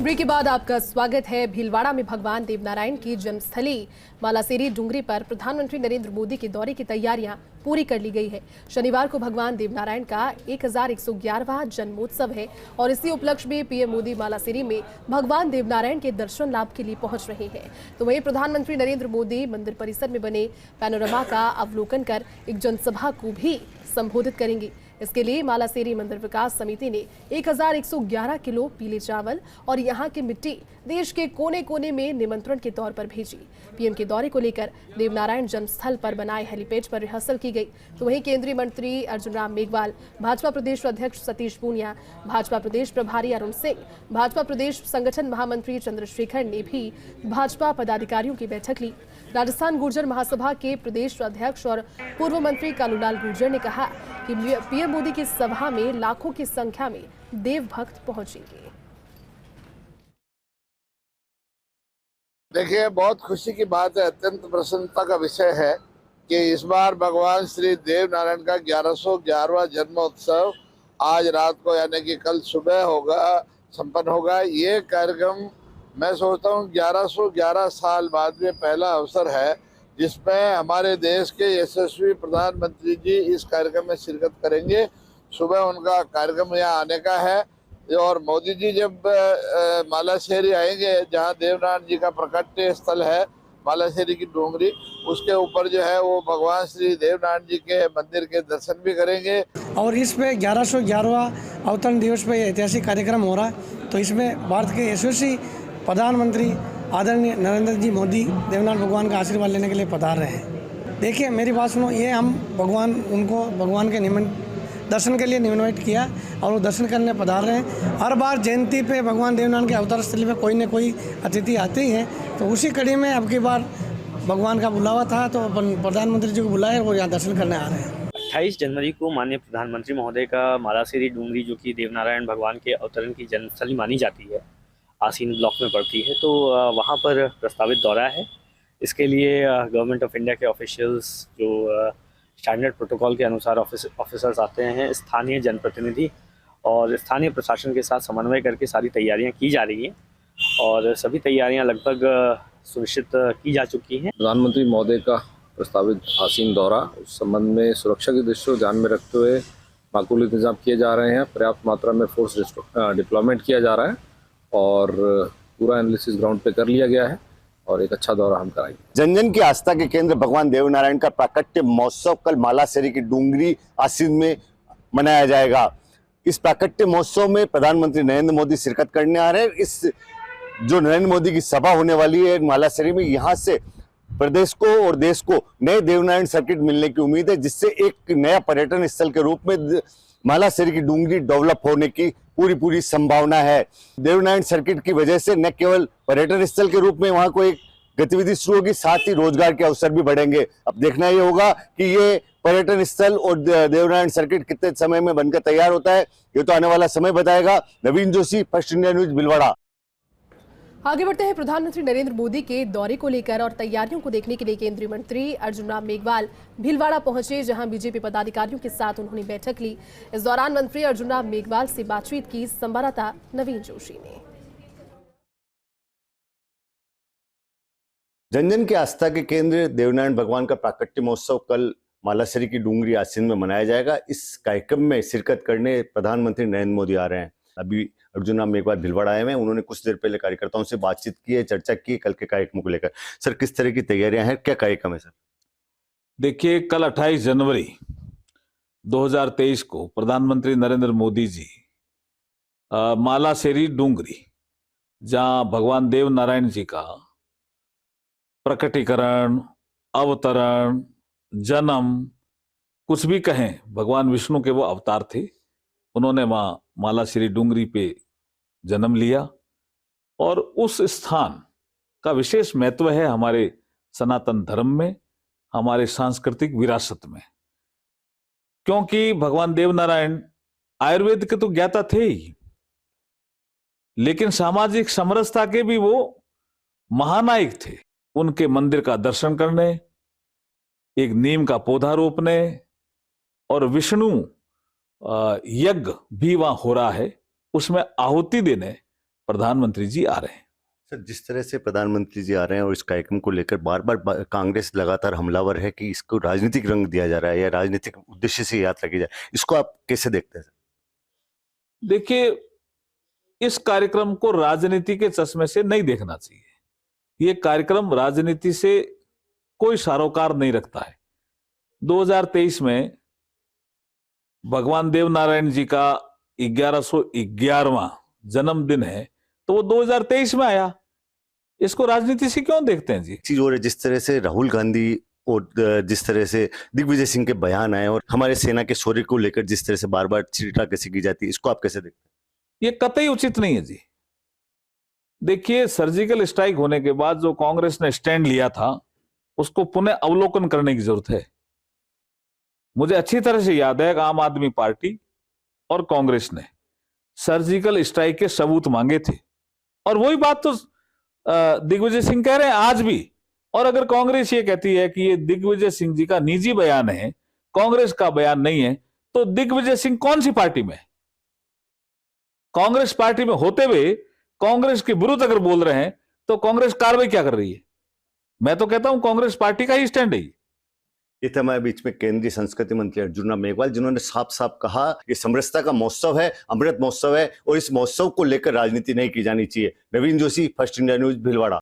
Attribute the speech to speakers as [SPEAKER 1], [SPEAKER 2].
[SPEAKER 1] Break के बाद आपका स्वागत है। भीलवाड़ा में भगवान देवनारायण की जन्मस्थली मालासेरी डूंगरी पर प्रधानमंत्री नरेंद्र मोदी के दौरे की तैयारियां पूरी कर ली गई है। शनिवार को भगवान देवनारायण का 1111वां जन्मोत्सव है और इसी उपलक्ष्य में पीएम मोदी मालासेरी में भगवान देवनारायण के दर्शन लाभ के लिए पहुंच रहे हैं। तो वहीं प्रधानमंत्री नरेंद्र मोदी मंदिर परिसर में बने पैनोरमा का अवलोकन कर एक जनसभा को भी संबोधित करेंगे। इसके लिए मालासेरी मंदिर विकास समिति ने 1111 किलो पीले चावल और यहां की मिट्टी देश के कोने कोने में निमंत्रण के तौर पर भेजी। पीएम के दौरे को लेकर देवनारायण जन्मस्थल पर बनाए हेलीपैड पर रिहर्सल की गई। तो वहीं केंद्रीय मंत्री अर्जुन राम मेघवाल, भाजपा प्रदेश अध्यक्ष सतीश पूनिया, भाजपा प्रदेश प्रभारी अरुण सिंह, भाजपा प्रदेश संगठन महामंत्री चंद्रशेखर ने भी भाजपा पदाधिकारियों की बैठक ली। राजस्थान गुर्जर महासभा के प्रदेश अध्यक्ष और पूर्व मंत्री कालूलाल गुर्जर ने कहा कि पीएम मोदी की सभा में लाखों की संख्या में देवभक्त पहुंचेंगे।
[SPEAKER 2] देखिए, बहुत खुशी की बात है, अत्यंत प्रसन्नता का विषय है कि इस बार भगवान श्री देव नारायण का 1111वां जन्मोत्सव आज रात को यानी कि कल सुबह संपन्न होगा। ये कार्यक्रम मैं सोचता हूँ 1111 साल बाद में पहला अवसर है जिसमें हमारे देश के यशस्वी प्रधानमंत्री जी इस कार्यक्रम में शिरकत करेंगे। सुबह उनका कार्यक्रम यहाँ आने का है और मोदी जी जब मालासेरी आएंगे, जहाँ देवनारायण जी का प्रकट स्थल है मालासेरी की डूंगरी, उसके ऊपर जो है वो भगवान श्री देवनारायण जी के मंदिर के दर्शन भी करेंगे।
[SPEAKER 3] और इस पे 1111वां अवतरण दिवस पे ऐतिहासिक कार्यक्रम हो रहा है। तो इसमें भारत के यशस्वी प्रधानमंत्री आदरणीय नरेंद्र जी मोदी देवनारायण भगवान का आशीर्वाद लेने के लिए पधार रहे हैं। देखिए, मेरी बात सुनो, ये हम भगवान के दर्शन के लिए इनवाइट किया और वो दर्शन करने पधार रहे हैं। हर बार जयंती पे भगवान देवनारायण के अवतार स्थली पे कोई न कोई अतिथि आते ही हैं। तो उसी कड़ी में अब की बार भगवान का बुलावा था तो प्रधानमंत्री जी को बुलाए और वो यहाँ दर्शन करने आ रहे हैं।
[SPEAKER 4] 28 जनवरी को माननीय प्रधानमंत्री महोदय का मालासेरी डूंगरी, जो कि देवनारायण भगवान के अवतरण की जन्मस्थली मानी जाती है, आसीन ब्लॉक में पड़ती है, तो वहाँ पर प्रस्तावित दौरा है। इसके लिए गवर्नमेंट ऑफ इंडिया के ऑफिशियल्स, जो स्टैंडर्ड प्रोटोकॉल के अनुसार ऑफिसर्स आते हैं, स्थानीय जनप्रतिनिधि और स्थानीय प्रशासन के साथ समन्वय करके सारी तैयारियां की जा रही हैं और सभी तैयारियां लगभग सुनिश्चित की जा चुकी हैं।
[SPEAKER 5] प्रधानमंत्री महोदय का प्रस्तावित आसीन दौरा, उस संबंध में सुरक्षा की दृष्टि को ध्यान में रखते हुए माकूल इंतजाम किए जा रहे हैं। पर्याप्त मात्रा में फोर्स डिप्लॉयमेंट किया जा रहा है और पूरा एनालिसिस ग्राउंड पे कर लिया गया है और एक अच्छा दौरा हम कराएंगे।
[SPEAKER 6] जन जन की आस्था के केंद्र भगवान देवनारायण का प्राकट्य महोत्सव कल मालासेरी की डूंगरी आसीन में मनाया जाएगा। इस प्राकट्य महोत्सव में प्रधानमंत्री नरेंद्र मोदी शिरकत करने आ रहे हैं। इस जो नरेंद्र मोदी की सभा होने वाली है मालासेरी में, यहाँ से प्रदेश को और देश को नए देवनारायण सर्किट मिलने की उम्मीद है, जिससे एक नया पर्यटन स्थल के रूप में मालासेरी की डूंगरी डेवलप होने की पूरी संभावना है। देवनारायण सर्किट की वजह से न केवल पर्यटन स्थल के रूप में वहां को एक गतिविधि शुरू होगी, साथ ही रोजगार के अवसर भी बढ़ेंगे। अब देखना ये होगा कि ये पर्यटन स्थल और देवनारायण सर्किट कितने समय में बनकर तैयार होता है, ये तो आने वाला समय बताएगा। Naveen Joshi, first India news, Bhilwara.
[SPEAKER 1] आगे बढ़ते हैं। प्रधानमंत्री नरेंद्र मोदी के दौरे को लेकर और तैयारियों को देखने के लिए केंद्रीय मंत्री अर्जुन राम मेघवाल भीलवाड़ा पहुंचे, जहां बीजेपी पदाधिकारियों के साथ उन्होंने बैठक ली। इस दौरान मंत्री अर्जुन राम मेघवाल से बातचीत की। संवाददाता नवीन जोशी ने।
[SPEAKER 6] जन जन की आस्था के केंद्र देवनारायण भगवान का प्राकट्य महोत्सव कल मालासेरी की डूंगरी आसीन में मनाया जाएगा। इस कार्यक्रम में शिरकत करने प्रधानमंत्री नरेंद्र मोदी आ रहे हैं। अभी अर्जुन राम मेघवाल भीलवाड़ा आए हैं। उन्होंने कुछ देर पहले कार्यकर्ताओं से बातचीत की है, चर्चा की कल के कार्यक्रम को लेकर। सर, किस तरह की तैयारियां हैं, क्या कार्यक्रम है सर?
[SPEAKER 7] देखिए, कल 28 जनवरी 2023 को प्रधानमंत्री नरेंद्र मोदी जी मालासेरी डूंगरी, जहां भगवान देव नारायण जी का प्रकटीकरण, अवतरण, जन्म, कुछ भी कहें, भगवान विष्णु के वो अवतार थे। उन्होंने वहां मालासेरी डूंगरी पे जन्म लिया और उस स्थान का विशेष महत्व है हमारे सनातन धर्म में, हमारे सांस्कृतिक विरासत में, क्योंकि भगवान देवनारायण आयुर्वेद के तो ज्ञाता थे ही, लेकिन सामाजिक समरसता के भी वो महानायक थे। उनके मंदिर का दर्शन करने, एक नीम का पौधा रोपने और विष्णु यज्ञ भी वहां हो रहा है, उसमें आहुति देने प्रधानमंत्री जी आ रहे हैं।
[SPEAKER 6] सर, जिस तरह से प्रधानमंत्री जी आ रहे हैं और इस कार्यक्रम को लेकर बार बार कांग्रेस लगातार हमलावर है कि इसको राजनीतिक रंग दिया जा रहा है या राजनीतिक उद्देश्य से यात्रा की जाए, इसको आप कैसे देखते हैं सर?
[SPEAKER 7] देखिए, इस कार्यक्रम को राजनीति के चश्मे से नहीं देखना चाहिए। ये कार्यक्रम राजनीति से कोई सरोकार नहीं रखता है। 2023 में भगवान देवनारायण जी का 1111वां जन्मदिन है, तो वो 2023 में आया। इसको राजनीति से क्यों देखते हैं जी?
[SPEAKER 6] चीज और है, जिस तरह से राहुल गांधी और जिस तरह से दिग्विजय सिंह के बयान आए और हमारे सेना के शौर्य को लेकर जिस तरह से बार बार छीटा कसी की जाती है, इसको आप कैसे देखते हैं?
[SPEAKER 7] ये कतई उचित नहीं है जी। देखिए, सर्जिकल स्ट्राइक होने के बाद जो कांग्रेस ने स्टैंड लिया था, उसको पुनः अवलोकन करने की जरूरत है। मुझे अच्छी तरह से याद है कि आम आदमी पार्टी और कांग्रेस ने सर्जिकल स्ट्राइक के सबूत मांगे थे, और वही बात तो दिग्विजय सिंह कह रहे हैं आज भी। और अगर कांग्रेस ये कहती है कि ये दिग्विजय सिंह जी का निजी बयान है, कांग्रेस का बयान नहीं है, तो दिग्विजय सिंह कौन सी पार्टी में है? कांग्रेस पार्टी में होते हुए कांग्रेस के विरुद्ध अगर बोल रहे हैं, तो कांग्रेस कार्रवाई क्या कर रही है? मैं तो कहता हूं कांग्रेस पार्टी का ही स्टैंड है।
[SPEAKER 6] ये था हमारे बीच में केंद्रीय संस्कृति मंत्री अर्जुन राम मेघवाल, जिन्होंने साफ साफ कहा कि समरसता का महोत्सव है, अमृत महोत्सव है, और इस महोत्सव को लेकर राजनीति नहीं की जानी चाहिए। Naveen Joshi, first India news, Bhilwara.